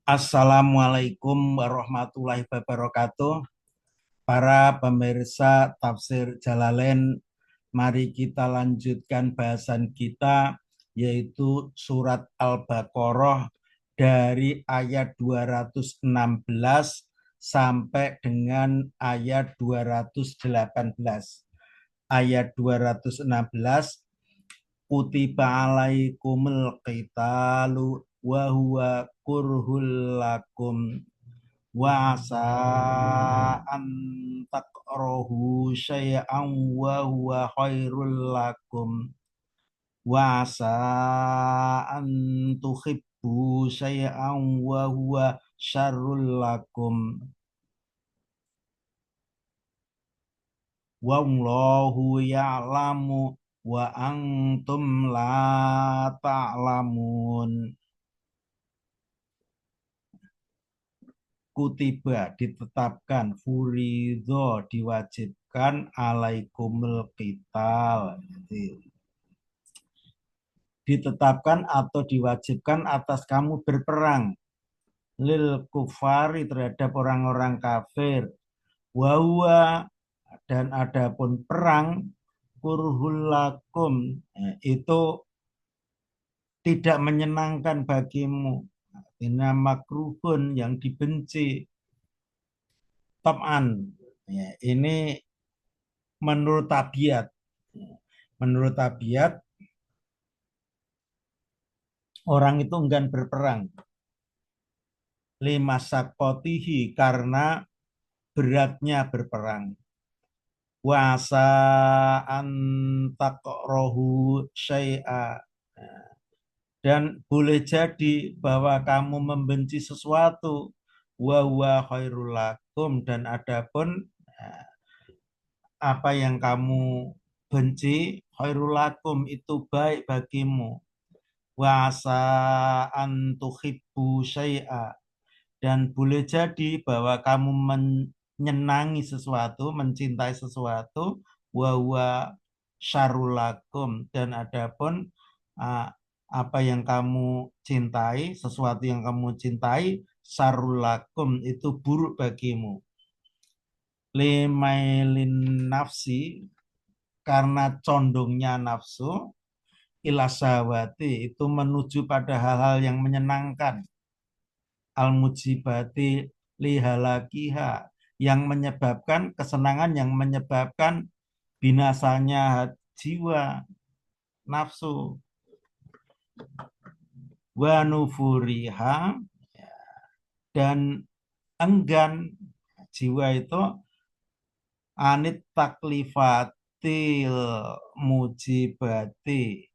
Assalamualaikum warahmatullahi wabarakatuh. Para pemirsa tafsir Jalalain, mari kita lanjutkan bahasan kita yaitu surat Al-Baqarah dari ayat 216 sampai dengan ayat 218. Ayat 216, kutiba alaikumul qitalu wa huwa kurhul lakum wa asa an takrahu syai'an wa huwa khairul lakum wa asa an tuhibbu syai'an wa huwa syarrul lakum wallahu ya'lamu wa antum la ta'lamun. Kutiba ditetapkan, furido diwajibkan, alaikumul qital ditetapkan atau diwajibkan atas kamu berperang, lil kufari terhadap orang-orang kafir, wahwa dan adapun perang, kurhul lakum itu tidak menyenangkan bagimu, ini makruhun yang dibenci, tab'an ini menurut tabiat. Menurut tabiat orang itu enggan berperang, lima sakotihi karena beratnya berperang, wasa antakrohu syai'a dan boleh jadi bahwa kamu membenci sesuatu, wa huwa khairul lakum dan adapun apa yang kamu benci, khairul lakum itu baik bagimu, wasa antuhibbu syai'a dan boleh jadi bahwa kamu menyenangi sesuatu, mencintai sesuatu, wa huwa syarrul lakum dan adapun apa yang kamu cintai, sesuatu yang kamu cintai, syarrul lakum itu buruk bagimu. Limailin nafsi karena condongnya nafsu, ilasawati itu menuju pada hal-hal yang menyenangkan, al-mujibati lihalakiha yang menyebabkan kesenangan, yang menyebabkan binasanya jiwa nafsu, wa nufuriha dan enggan jiwa itu anit taklifatil mujibati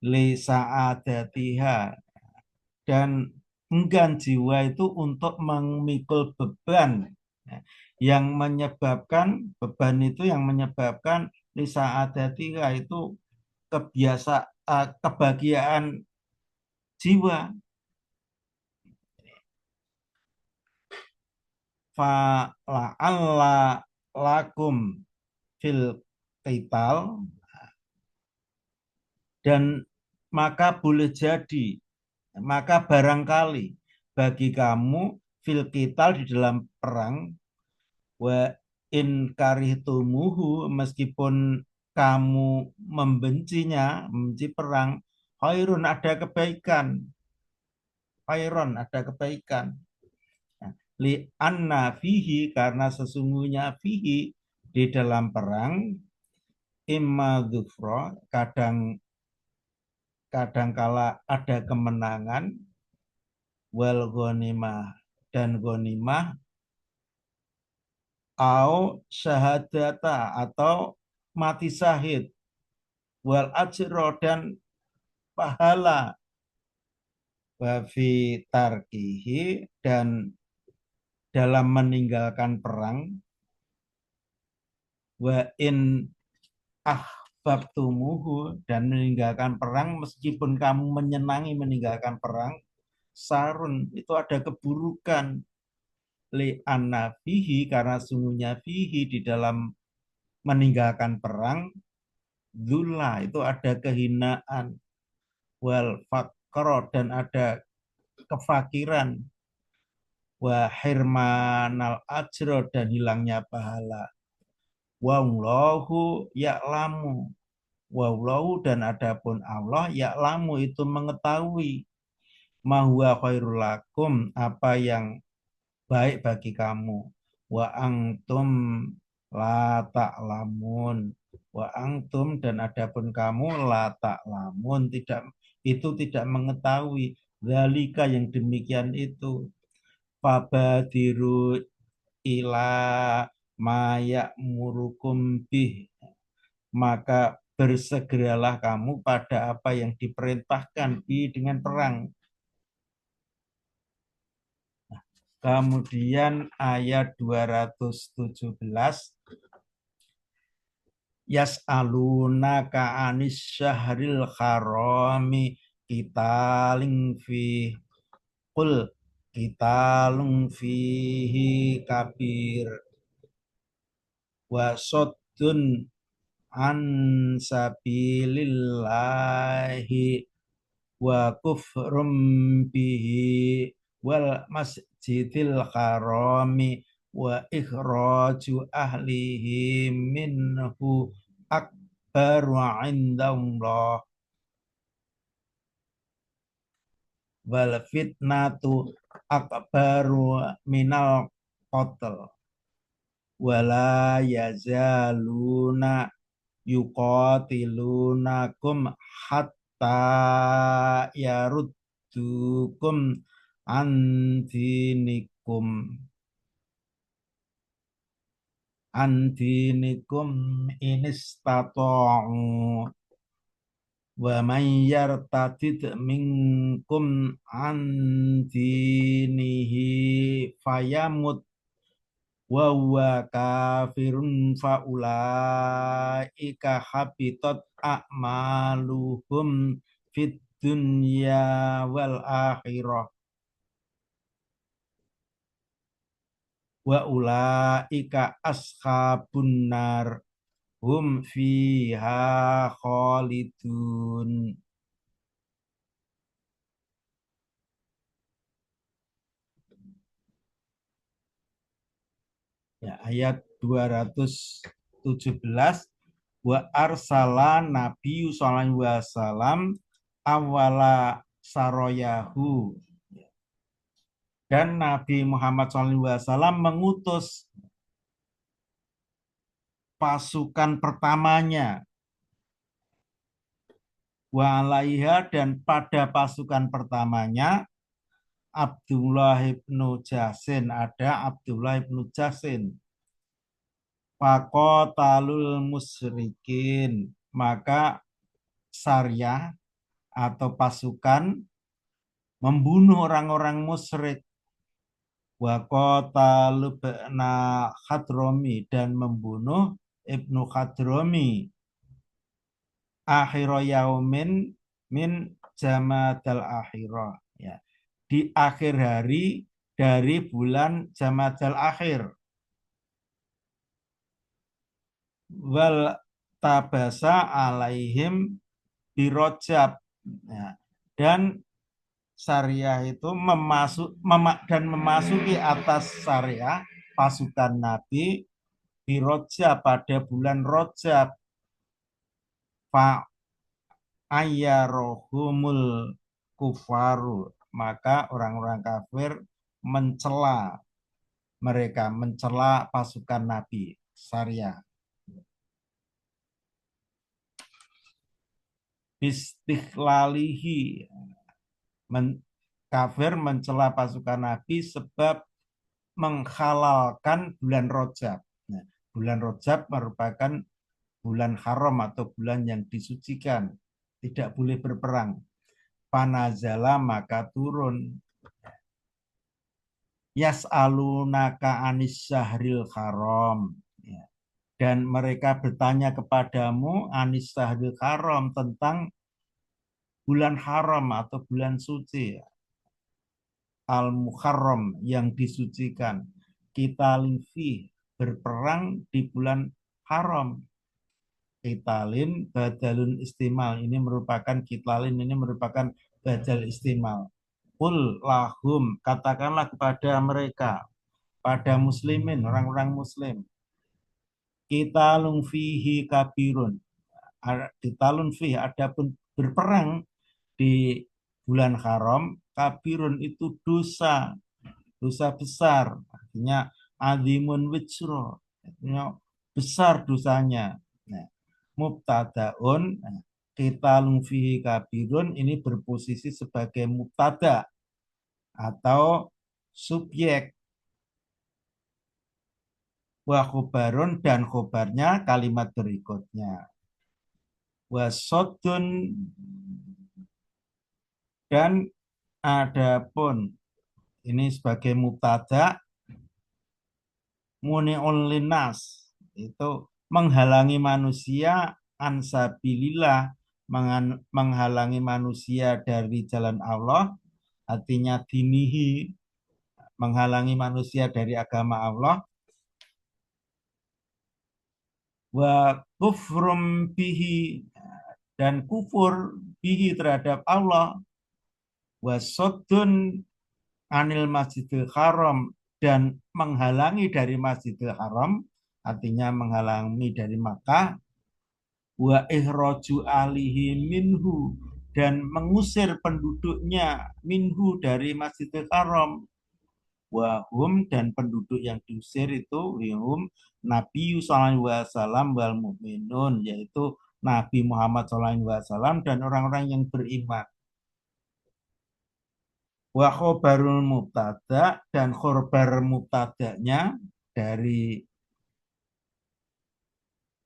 li sa'adatiha dan enggan jiwa itu untuk memikul beban yang menyebabkan beban itu yang menyebabkan li sa'adatiha itu kebahagiaan jiwa. Fa la'alla lakum fil qital dan maka boleh jadi, maka barangkali bagi kamu fil qital di dalam perang, wa in karihtumuhu meskipun kamu membencinya, membenci perang, khairun ada kebaikan, khairon ada kebaikan, li anna fihi karena sesungguhnya fihi di dalam perang, imma dzufra kadang kala ada kemenangan, wal ghanimah dan ghanimah, au syahadata atau mati syahid, wal ajro dan pahala, wa fi tarkihi dan dalam meninggalkan perang, wa in ahbabtumuhu dan meninggalkan perang meskipun kamu menyenangi meninggalkan perang, sarun itu ada keburukan, li anna fihi karena sungguhnya fihi di dalam meninggalkan perang, dzullah itu ada kehinaan, wal faqra dan ada kefakiran, wa hirmanal ajro dan hilangnya pahala. Wallahu ya'lamu, wallahu dan adapun Allah ya'lamu itu mengetahui, mahwa khairul lakum apa yang baik bagi kamu, wa antum la ta'lamun, wa antum dan adapun kamu la ta'lamun tidak, itu tidak mengetahui. Zalika yang demikian itu, fabadiru ila maya murukum bih, maka bersegeralah kamu pada apa yang diperintahkan bi dengan perang. Kemudian ayat 217, yas'alunaka anis syahril harami qitalin fi, qul qitalun fihi kabir wa saddun an sabilillahi wa kufrum bihi wal masjidil harami wa ikhraju ahlihi minhu akbaru indallah wal fitnatu akbaru minal qatl wala yazaluna yuqatilunakum hatta yaruddukum an dinikum inistata'u wa man yartadid minkum an dinihi fayamut wa huwa kafirun faulaika habitat a'maluhum fid dunya wal akhirah wa ulaika ashabun nar hum fiha khalidun. Ya, ayat 217, wa arsala Nabi sallallahu alaihi wasallam awala saroyahu, dan Nabi Muhammad sallallahu alaihi wasallam mengutus pasukan pertamanya, wa alaiha dan pada pasukan pertamanya Abdullah ibnu Jasin, ada Abdullah ibnu Jasin. Faqatalul musyrikin, maka Syariah atau pasukan membunuh orang-orang musyrik. Wa qatalu ibna Khadrami dan membunuh Ibnu Khadrami. Akhira yaumin min Jamadal akhirah, ya. Di akhir hari dari bulan Jamadal akhir. Wal tabasa alaihim birojab, ya. Dan Syariah itu memasuki atas Syariah pasukan Nabi di Rojab pada bulan Rojab, fa ayyarohumul kufaru, maka orang-orang kafir mencela mereka, mencela pasukan Nabi Syariah. Bistikhlalihi, kafir mencela pasukan Nabi sebab menghalalkan bulan Rojab. Nah, bulan Rojab merupakan bulan haram atau bulan yang disucikan, tidak boleh berperang. Panazala maka turun. Yas'alunaka anis syahril haram, ya. Dan mereka bertanya kepadamu anis syahril haram, tentang bulan haram atau bulan suci, ya. Al-Muharram yang disucikan. Kita lifi berperang di bulan haram. Kitalin badalun istimal, ini merupakan kitalin, ini merupakan badal istimal. Qul lahum, katakanlah kepada mereka, pada muslimin, orang-orang muslim, qitalun fihi kabirun. Qitalun fihi, adapun berperang di bulan haram, kabirun itu dosa, dosa besar, artinya azimun witsro, artinya besar dosanya. Nah, mubtadaun, kita fihi kabirun ini berposisi sebagai mubtada atau subjek, wa khobarun dan khobarnya kalimat berikutnya, wasodun, dan adapun ini sebagai mubtada, muni'un linnas itu menghalangi manusia, ansabilillah menghalangi manusia dari jalan Allah, artinya dinihi, menghalangi manusia dari agama Allah, wa kufrum bihi, dan kufur bihi terhadap Allah, wa soddun anil masjidil haram, dan menghalangi dari masjidil haram, artinya menghalangi dari Makkah, wa ihraju alihi minhu, dan mengusir penduduknya minhu dari masjidil haram, wahum, dan penduduk yang diusir itu wahum Nabi sallallahu alaihi wasallam wal mu'minun, yaitu Nabi Muhammad sallallahu alaihi wasallam dan orang-orang yang beriman. Wa khobarul mubtada, dan khobar mubtadanya dari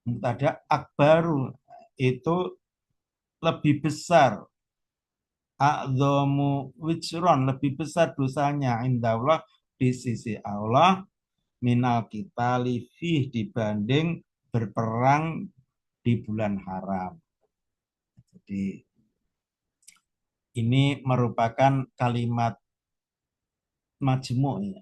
mubtada akbaru itu lebih besar, a'dhamu wicron, lebih besar dosanya indallah di sisi Allah, minal kita livih, dibanding berperang di bulan haram. Jadi ini merupakan kalimat majmu' ya.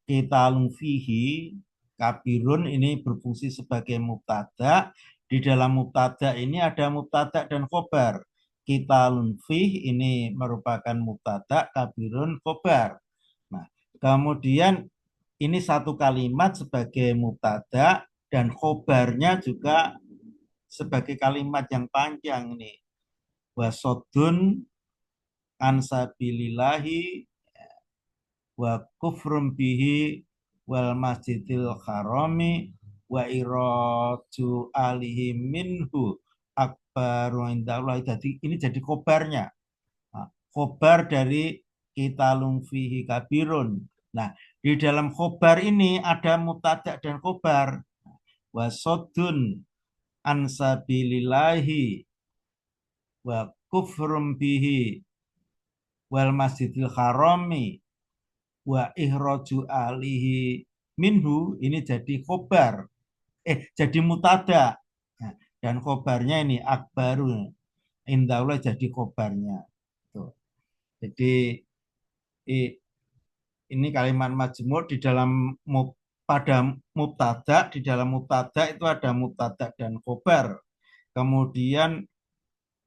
Kita fihi kabirun ini berfungsi sebagai mubtada. Di dalam mubtada ini ada mubtada dan khobar. Kita fih ini merupakan mubtada, kabirun khobar. Nah, kemudian ini satu kalimat sebagai mubtada dan khobarnya juga sebagai kalimat yang panjang ini. Wasodun ansabilillahi wa kufrum bihi wal masjidil harami wa iraju alihi minhu akbaru indallah. Jadi ini jadi khobarnya. Nah, khobar dari kita fihi kabirun. Nah, di dalam khobar ini ada mubtada dan khobar. Wasodun ansabilillahi wa kufrum bihi wal masjidil harami wa ihraju alihi minhu, ini jadi khobar, jadi mutada. Nah, dan khobarnya ini akbaru indallah, jadi khobarnya. Tuh. Jadi ini kalimat majmur di dalam pada mubtada, di dalam mubtada itu ada mubtada dan khobar. Kemudian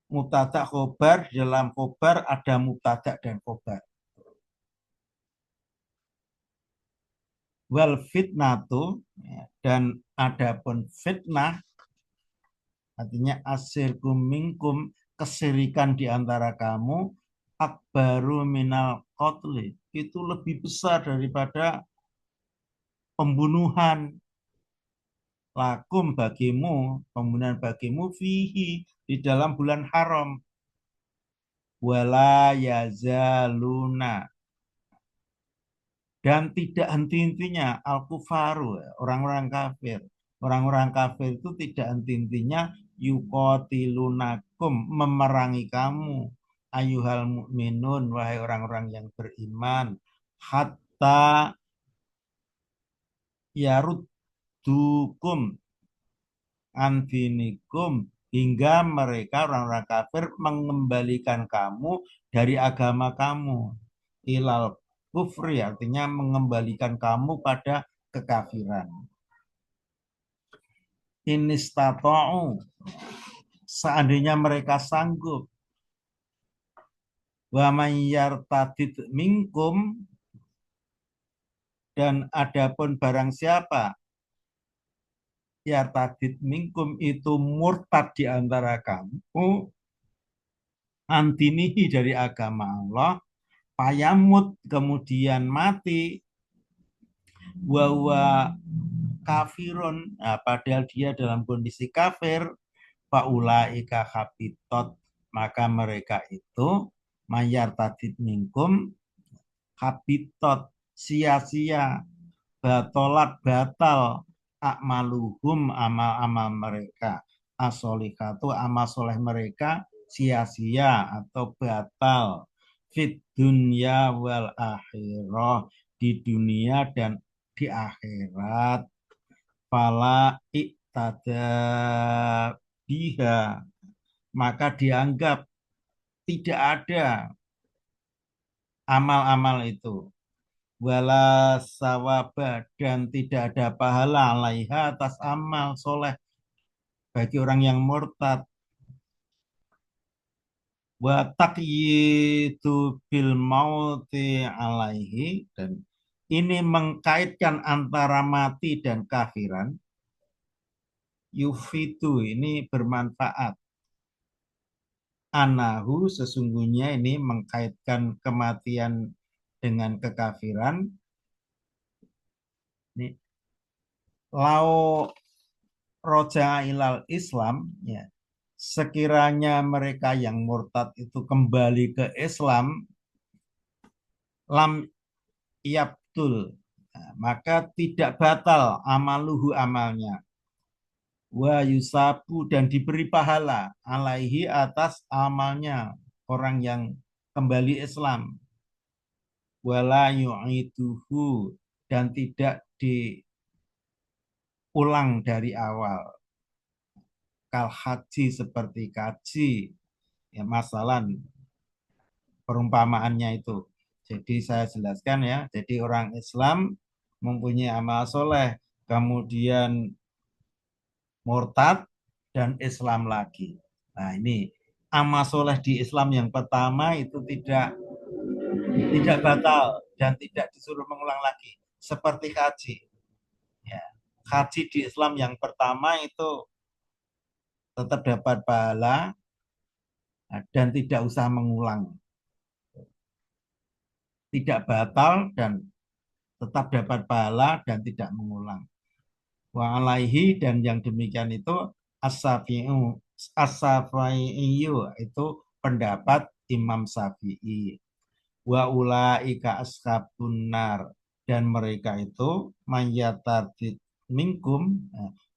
mubtada khobar, di dalam khobar ada mubtada dan khobar. Wal fitnatu, dan adapun fitnah, artinya asirkum minkum, kesirikan di antara kamu, akbaru minal qatli, itu lebih besar daripada pembunuhan, lakum bagimu, pembunuhan bagimu fihi, di dalam bulan haram, wala yazaluna, dan tidak henti-hentinya al-kufaru, orang-orang kafir. Orang-orang kafir itu tidak henti-hentinya yuqatilunakum, memerangi kamu, ayuhal mu'minun, wahai orang-orang yang beriman, hatta yaruddukum andinikum, hingga mereka orang-orang kafir mengembalikan kamu dari agama kamu, ilal kufri, artinya mengembalikan kamu pada kekafiran. Inistata'u, seandainya mereka sanggup, Wa may yartadid minkum, dan adapun barang siapa yartadid minkum itu murtad di antara kamu, antinihi dari agama Allah, payamut kemudian mati, wa kafirun, nah, padahal dia dalam kondisi kafir, faulaika habitot, maka mereka itu mayar tadid minkum habitot, sia-sia, batolat batal, akmaluhum, amal-amal mereka, asolikatu, amal soleh mereka sia-sia atau batal, fit dunya wal akhirah, di dunia dan di akhirat. Fala iktada biha, maka dianggap tidak ada amal-amal itu, wala sawaba, dan tidak ada pahala alaiha atas amal soleh bagi orang yang murtad, wa taqyidu bil mauti alaihi, dan ini mengkaitkan antara mati dan kafiran, yufitu, ini bermanfaat, anahu, sesungguhnya ini mengkaitkan kematian dengan kekafiran. Ini lau roja ilal Islam, ya, sekiranya mereka yang murtad itu kembali ke Islam, lam yabtul, nah, maka tidak batal amaluhu, amalnya, wa yusabu, dan diberi pahala alaihi atas amalnya orang yang kembali Islam, wala yu'iduhu, dan tidak diulang dari awal, kal haji, seperti kaji, ya, masalah perumpamaannya itu. Jadi saya jelaskan ya, jadi orang Islam mempunyai amal soleh, kemudian murtad dan Islam lagi. Nah, ini amal soleh di Islam yang pertama itu tidak batal dan tidak disuruh mengulang lagi, seperti haji. Ya, haji di Islam yang pertama itu tetap dapat pahala dan tidak usah mengulang, tidak batal dan tetap dapat pahala dan tidak mengulang. Wa alaihi, dan yang demikian itu as-Syafi'u, as-Syafi'i itu pendapat Imam Syafi'i. Wa ulaika ashabun nar, dan mereka itu mayatadid minkum,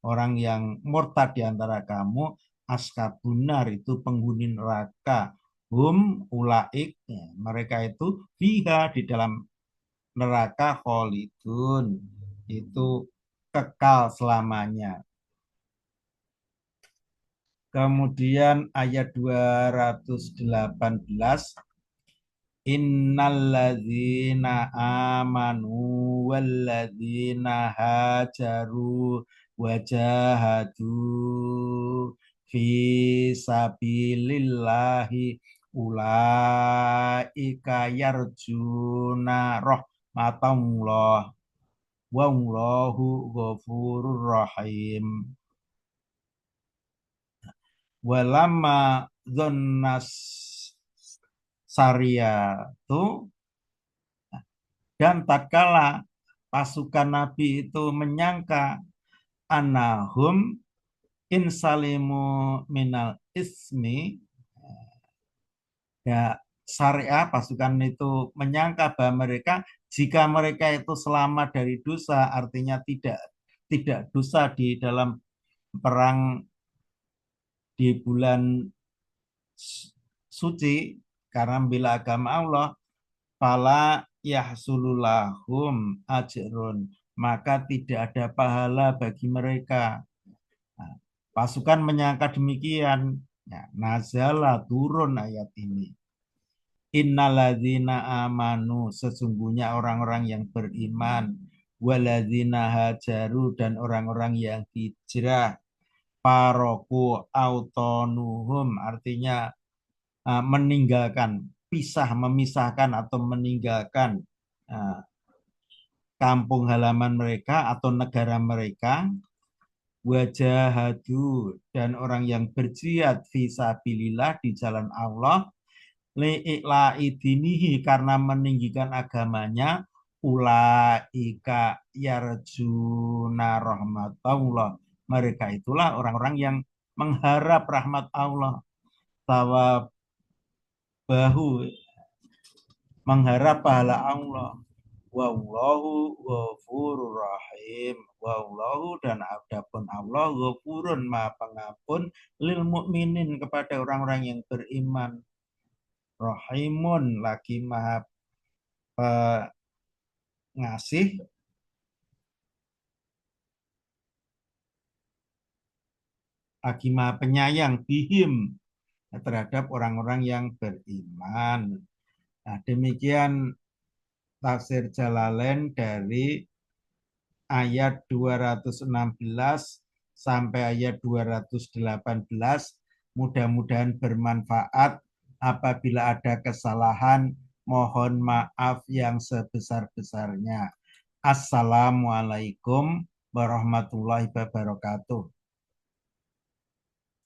orang yang murtad di antara kamu, ashabun nar, itu penghuni neraka, hum ulaik, ya, mereka itu fiha, di dalam neraka, kholidun, itu kekal selamanya. Kemudian ayat 218, innalladzina amanu walladzina hajaru wajahadu fi sabilillahi ulaika yarjuna rahmatallah wallahu ghafurur rahim. Walama dhannas syariatu, dan tatkala pasukan Nabi itu menyangka anahum insalimu minal ismi, ya, syariah, pasukan itu menyangka bahwa mereka, jika mereka itu selamat dari dosa, artinya tidak dosa di dalam perang di bulan suci karena membela agama Allah, fala yahsululahum ajrun, maka tidak ada pahala bagi mereka. Nah, pasukan menyangka demikian, ya, nazala, turun ayat ini. Innalladzina amanu, sesungguhnya orang-orang yang beriman, waladzina hajaru, dan orang-orang yang hijrah, paroku autonuhum, artinya meninggalkan pisah, memisahkan atau meninggalkan kampung halaman mereka atau negara mereka, wajahadu, dan orang yang berjihad fisabilillah di jalan Allah, li'i'la'i dinihi, karena meninggikan agamanya, ulaika yarjuna rahmatullah, mereka itulah orang-orang yang mengharap rahmat Allah, tawabahu, mengharap pahala Allah. Wallahu ghafurur rahim. Wallahu, dan adapun Allah, ghafurun, maha pengampun, lil mukminin, kepada orang-orang yang beriman, rahimun, lagi maha pengasih, lagi maha penyayang, bihim, terhadap orang-orang yang beriman. Nah, demikian tafsir Jalalain dari ayat 216 sampai ayat 218. Mudah-mudahan bermanfaat. Apabila ada kesalahan, mohon maaf yang sebesar-besarnya. Assalamualaikum warahmatullahi wabarakatuh.